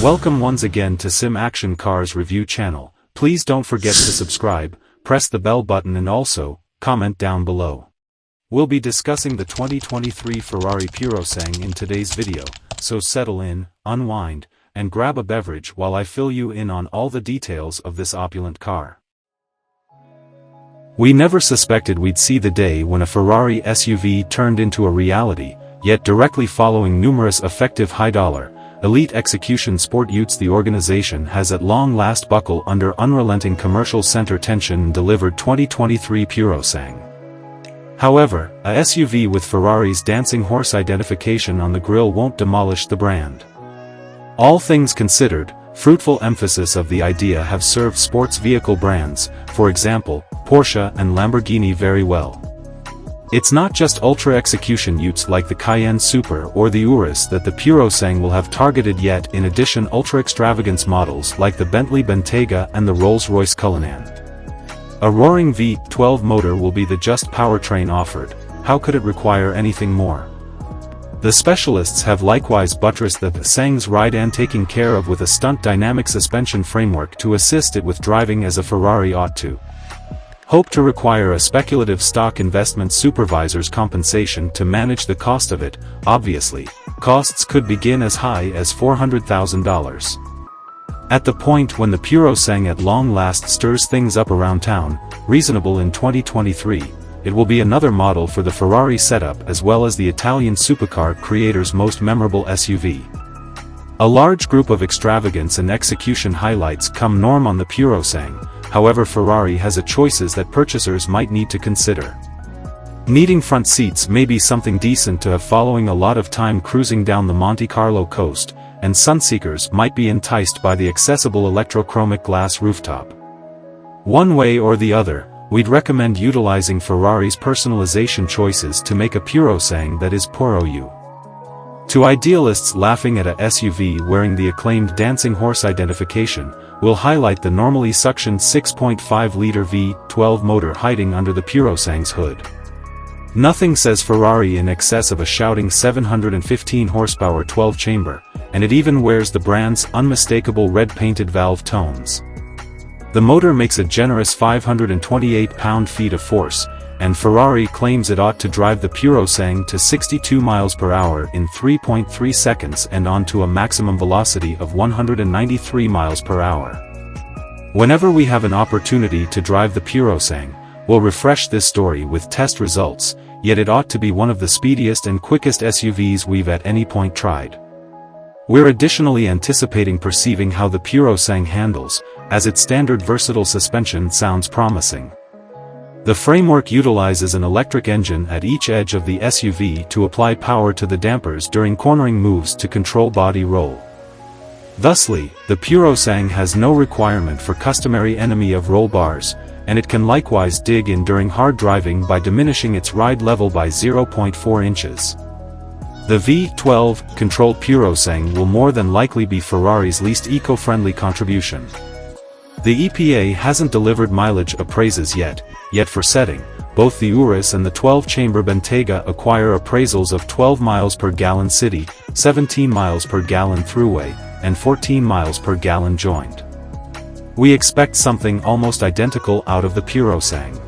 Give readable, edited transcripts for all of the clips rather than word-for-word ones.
Welcome once again to Sim Action Cars Review channel. Please don't forget to subscribe, press the bell button and also, comment down below. We'll be discussing the 2023 Ferrari Purosangue in today's video, so settle in, unwind, and grab a beverage while I fill you in on all the details of this opulent car. We never suspected we'd see the day when a Ferrari SUV turned into a reality, yet directly following numerous effective high-dollar, elite execution sport utes, the organization has at long last buckled under unrelenting commercial center tension and delivered 2023 Purosangue. However, a SUV with Ferrari's dancing horse identification on the grille won't demolish the brand. All things considered, fruitful emphasis of the idea have served sports vehicle brands, for example, Porsche and Lamborghini very well. It's not just ultra-execution utes like the Cayenne Super or the Urus that the Purosangue will have targeted yet, in addition ultra-extravagance models like the Bentley Bentayga and the Rolls-Royce Cullinan. A roaring V12 motor will be the just powertrain offered. How could it require anything more? The specialists have likewise buttressed the Sangue's ride and taken care of with a stunt dynamic suspension framework to assist it with driving as a Ferrari ought to. Hope to require a speculative stock investment supervisor's compensation to manage the cost of it. Obviously, costs could begin as high as $400,000. At the point when the Purosangue at long last stirs things up around town, reasonable in 2023, it will be another model for the Ferrari setup as well as the Italian supercar creator's most memorable SUV. A large group of extravagance and execution highlights come norm on the Purosangue. However, Ferrari has choices that purchasers might need to consider. Needing front seats may be something decent to have following a lot of time cruising down the Monte Carlo coast, and sunseekers might be enticed by the accessible electrochromic glass rooftop. One way or the other, we'd recommend utilizing Ferrari's personalization choices to make a Purosangue that is Puro you. To idealists laughing at a SUV wearing the acclaimed dancing horse identification, we'll highlight the normally suctioned 6.5-liter V12 motor hiding under the Purosangue's hood. Nothing says Ferrari in excess of a shouting 715 horsepower 12-chamber, and it even wears the brand's unmistakable red-painted valve tones. The motor makes a generous 528 pound-feet of force, and Ferrari claims it ought to drive the Purosangue to 62 miles per hour in 3.3 seconds and onto a maximum velocity of 193 miles per hour. Whenever we have an opportunity to drive the Purosangue, we'll refresh this story with test results, yet it ought to be one of the speediest and quickest SUVs we've at any point tried. We're additionally anticipating perceiving how the Purosangue handles, as its standard versatile suspension sounds promising. The framework utilizes an electric engine at each edge of the SUV to apply power to the dampers during cornering moves to control body roll. Thusly, the Purosangue has no requirement for customary enemy of roll bars, and it can likewise dig in during hard driving by diminishing its ride level by 0.4 inches. The V12 controlled Purosangue will more than likely be Ferrari's least eco-friendly contribution. The EPA hasn't delivered mileage appraisals yet for setting, both the Urus and the 12-chamber Bentayga acquire appraisals of 12 miles per gallon city, 17 miles per gallon throughway, and 14 miles per gallon joined. We expect something almost identical out of the Purosangue.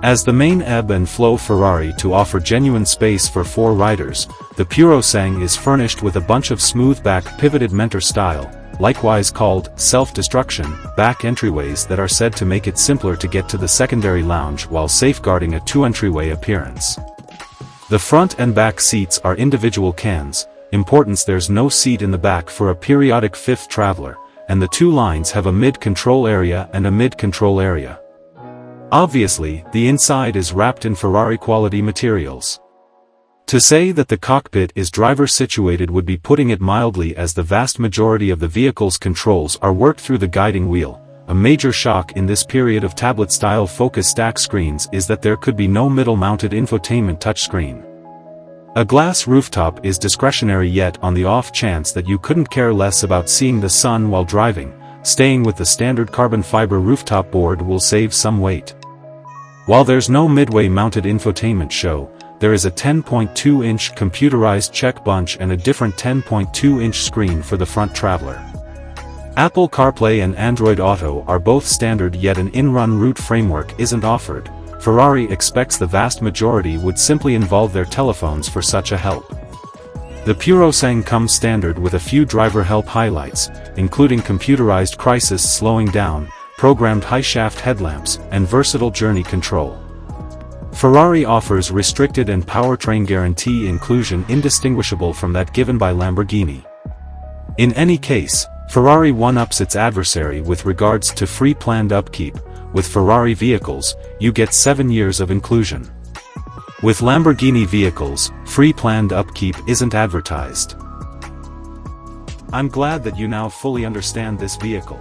As the main ebb and flow Ferrari to offer genuine space for 4 riders, the Purosangue is furnished with a bunch of smooth-back pivoted mentor style, likewise called self-destruction, back entryways that are said to make it simpler to get to the secondary lounge while safeguarding a 2-entryway appearance. The front and back seats are individual cans, importance there's no seat in the back for a periodic fifth traveler, and the 2 lines have a mid-control area and a mid-control area. Obviously, the inside is wrapped in Ferrari-quality materials. To say that the cockpit is driver-situated would be putting it mildly, as the vast majority of the vehicle's controls are worked through the guiding wheel. A major shock in this period of tablet-style focus stack screens is that there could be no middle-mounted infotainment touchscreen. A glass rooftop is discretionary, yet on the off chance that you couldn't care less about seeing the sun while driving, staying with the standard carbon fiber rooftop board will save some weight. While there's no midway mounted infotainment show, there is a 10.2-inch computerized check bunch and a different 10.2-inch screen for the front traveler. Apple CarPlay and Android Auto are both standard, yet an in-run route framework isn't offered. Ferrari expects the vast majority would simply involve their telephones for such a help. The Purosangue comes standard with a few driver help highlights, including computerized crisis slowing down, programmed high-shaft headlamps, and versatile journey control. Ferrari offers restricted and powertrain guarantee inclusion indistinguishable from that given by Lamborghini. In any case, Ferrari one-ups its adversary with regards to free planned upkeep. With Ferrari vehicles, you get 7 years of inclusion. With Lamborghini vehicles, free planned upkeep isn't advertised. I'm glad that you now fully understand this vehicle.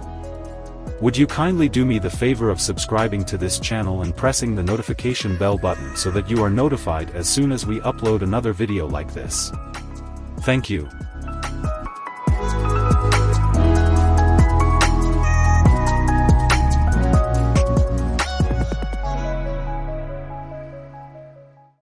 Would you kindly do me the favor of subscribing to this channel and pressing the notification bell button so that you are notified as soon as we upload another video like this? Thank you.